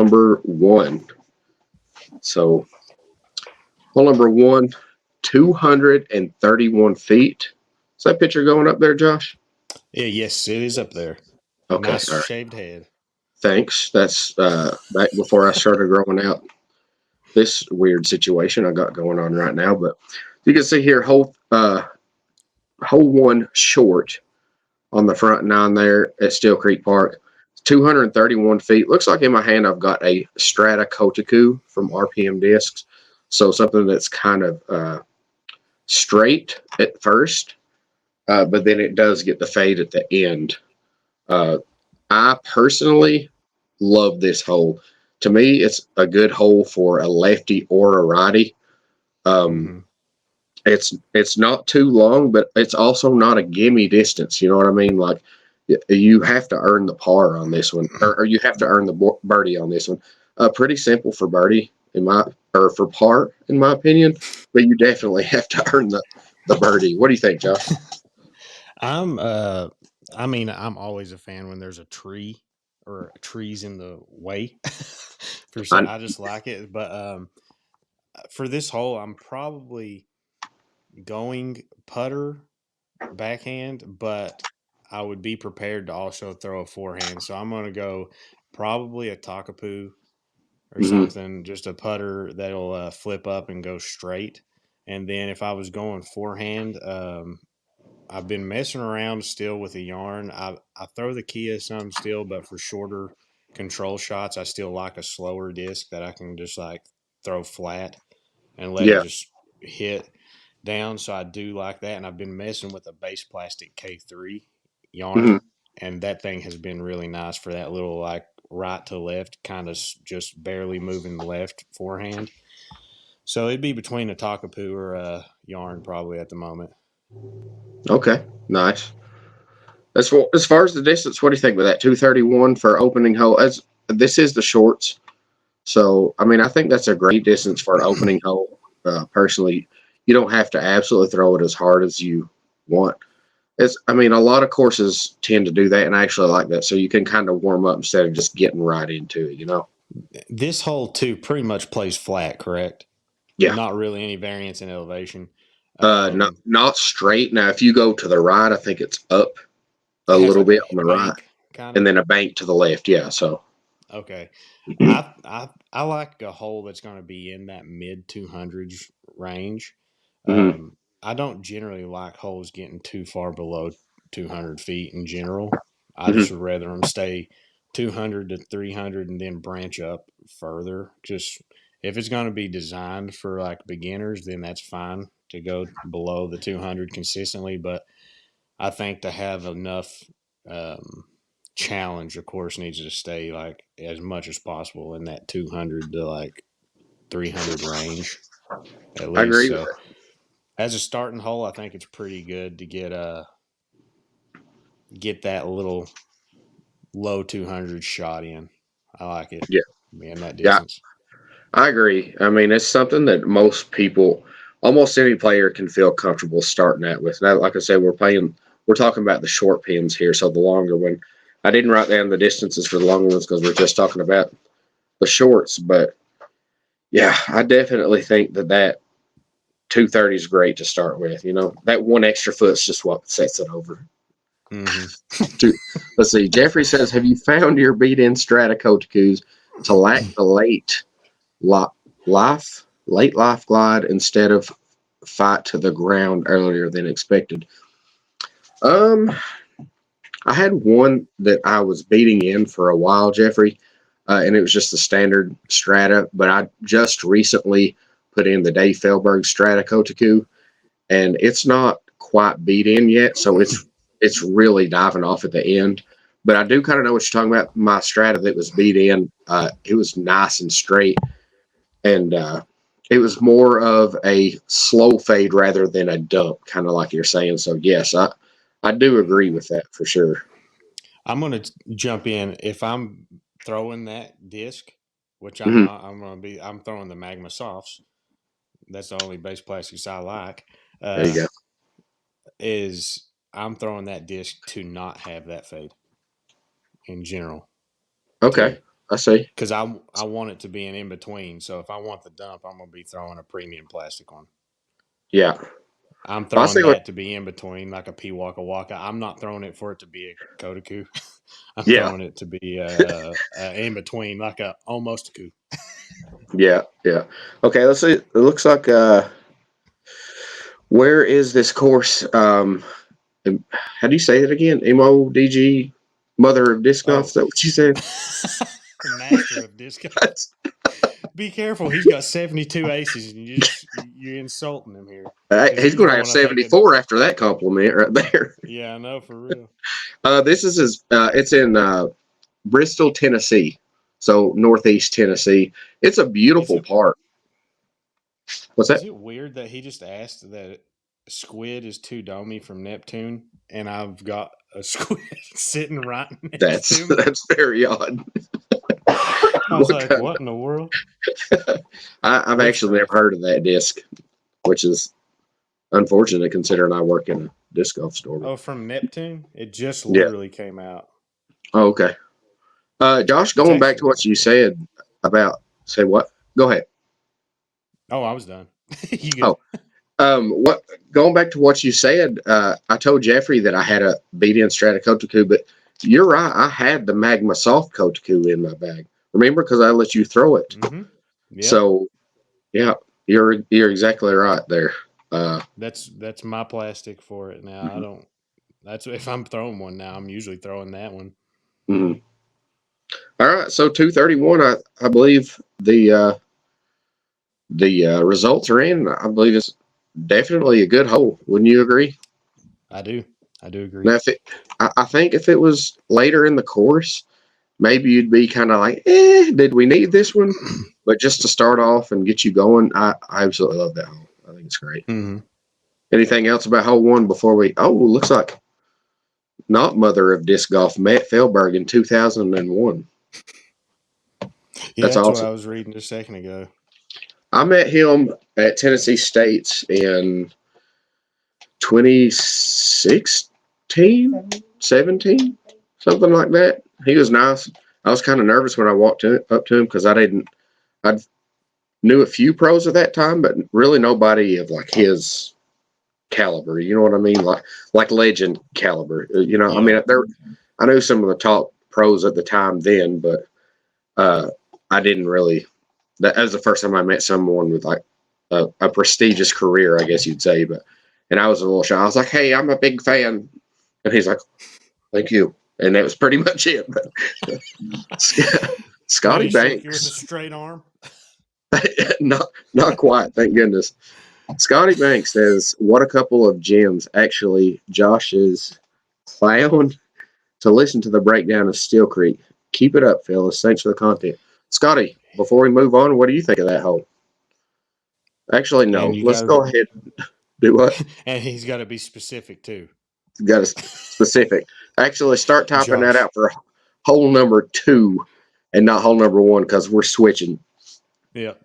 number 1. So hole number 1, 231 feet. Is that picture going up there, Josh? Yeah, yes, it is up there. Okay, Nice all right. shaved head. Thanks. That's back before I started growing out this weird situation I got going on right now. But you can see here, hole 1 short on the front 9 there at Steele Creek Park. 231 feet. Looks like in my hand I've got a Strata Kotaku from RPM Discs. So something that's kind of straight at first, but then it does get the fade at the end. I personally love this hole. To me, it's a good hole for a lefty or a righty. It's not too long, but it's also not a gimme distance. You know what I mean? Like, you have to earn the par on this one, or you have to earn the birdie on this one. Pretty simple for birdie for par, in my opinion. But you definitely have to earn the birdie. What do you think, Josh? I'm always a fan when there's a tree or trees in the way. I just like it. But for this hole, I'm probably going putter backhand, but I would be prepared to also throw a forehand. So I'm going to go probably a Takapoo or something, just a putter that'll flip up and go straight. And then if I was going forehand, I've been messing around still with a yarn. I throw the Kia some still, but for shorter control shots, I still like a slower disc that I can just like throw flat and let it just hit down. So I do like that. And I've been messing with a base plastic K3 yarn, and that thing has been really nice for that little like right to left, kind of just barely moving the left forehand. So it'd be between a Takapoo or a yarn probably at the moment. Okay, nice. As far as the distance, what do you think with that 231 for opening hole? As this is the shorts, so I mean I think that's a great distance for an opening hole. Personally, you don't have to absolutely throw it as hard as you want. A lot of courses tend to do that, and I actually like that. So you can kind of warm up instead of just getting right into it. This hole too pretty much plays flat, correct? Yeah. Not really any variance in elevation. Not straight. Now, if you go to the right, I think it's up a little bit on the right, and then a bank to the left. Yeah. So. Okay. I like a hole that's going to be in that mid 200s range. I don't generally like holes getting too far below 200 feet in general. I just would rather them stay 200 to 300 and then branch up further. Just if it's going to be designed for like beginners, then that's fine to go below the 200 consistently. But I think to have enough challenge, of course, needs to stay like as much as possible in that 200 to like 300 range at least. I agree So with that. as a starting hole, I think it's pretty good to get that little low 200 shot in. I like it. Yeah. In that distance. Yeah, I agree. I mean, it's something that most people, almost any player, can feel comfortable starting out with. Now, like I said, we're talking about the short pins here, so the longer one. I didn't write down the distances for the longer ones because we're just talking about the shorts. But yeah, I definitely think that 230 is great to start with. That one extra foot's just what sets it over. Let's see. Jeffrey says, "Have you found your beat-in Strata Kotakus to lack the late life glide instead of fight to the ground earlier than expected?" I had one that I was beating in for a while, Jeffrey, and it was just the standard Strata. But I just recently put in the Dave Fehlberg Strata Kotaku, and it's not quite beat in yet, so it's really diving off at the end. But I do kind of know what you're talking about. My Strata that was beat in, it was nice and straight, and it was more of a slow fade rather than a dump, kind of like you're saying. So yes, I do agree with that for sure. I'm going to jump in. If I'm throwing that disc, which I'm not, I'm throwing the Magma Softs. That's the only base plastics I like. There you go. I'm throwing that disc to not have that fade in general. Okay. I see. because I want it to be an in between. So if I want the dump, I'm gonna be throwing a premium plastic one. Yeah. I'm I throwing see what. that to be in between, like a P Waka Waka. I'm not throwing it for it to be a Kotaku. I'm Yeah. throwing it to be in between, like a almost a coup. Yeah. Yeah. Okay. Let's see. It looks like. Where is this course? How do you say it again? MODG, Mother of Disc Golf. Oh, Is that what you said? master of disc golf. Be careful. He's got 72 aces, and you're insulting him here. 'Cause He's he was going to the have one I think that. 74 after that compliment right there. Yeah, I know, for real. This is his. It's in Bristol, Tennessee, so northeast Tennessee. It's a beautiful park. What's Is that? it weird that he just asked that Squid is too domey from Neptune, and I've got a squid sitting right next to me? That's very odd. I was like, what in the world? I've That's actually never heard of that disc, which is unfortunate considering I work in a disc golf store. Oh, from Neptune? It just Yeah. literally came out. Oh, okay. Josh, going back to what you said about, say what? Go ahead. Oh, I was done. You good? What? Going back to what you said, I told Jeffrey that I had a BDN Strata Kotaku, but you're right. I had the Magma Soft Kotaku in my bag. Remember, because I let you throw it. Mm-hmm. Yep. So, yeah, you're exactly right there. That's my plastic for it now. Mm-hmm. I don't. That's if I'm throwing one now. I'm usually throwing that one. Mm-hmm. All right, so 231. I believe the results are in. I believe it's definitely a good hole. Wouldn't you agree? I do agree. Now, I think if it was later in the course, maybe you'd be kind of like, did we need this one? But just to start off and get you going, I absolutely love that hole. I think it's great. Mm-hmm. Anything else about hole one before we? Oh, looks like not Mother of Disc Golf, Matt Felberg in 2001. Yeah, that's awesome. awesome. What I was reading just a second ago. I met him at Tennessee State in 2016, 17, something like that. He was nice. I was kind of nervous when I walked up to him because I knew a few pros at that time, but really nobody of like his caliber. You know what I mean? Like legend caliber. You know, yeah. I mean, I knew some of the top pros at the time then, but I didn't really. That was the first time I met someone with like a prestigious career, I guess you'd say. And I was a little shy. I was like, "Hey, I'm a big fan," and he's like, "Thank you." And that was pretty much it. But Scotty Banks, with a straight arm. not quite, thank goodness. Scotty Banks says, "What a couple of gems!" Actually, Josh's clown to listen to the breakdown of Steel Creek. Keep it up, fellas. Thanks for the content, Scotty. Before we move on, what do you think of that hole? Actually, no. Let's go ahead. Do what? And he's got to be specific too. Got a specific. Actually, start typing that out for hole number 2 and not hole number 1 because we're switching. Yep.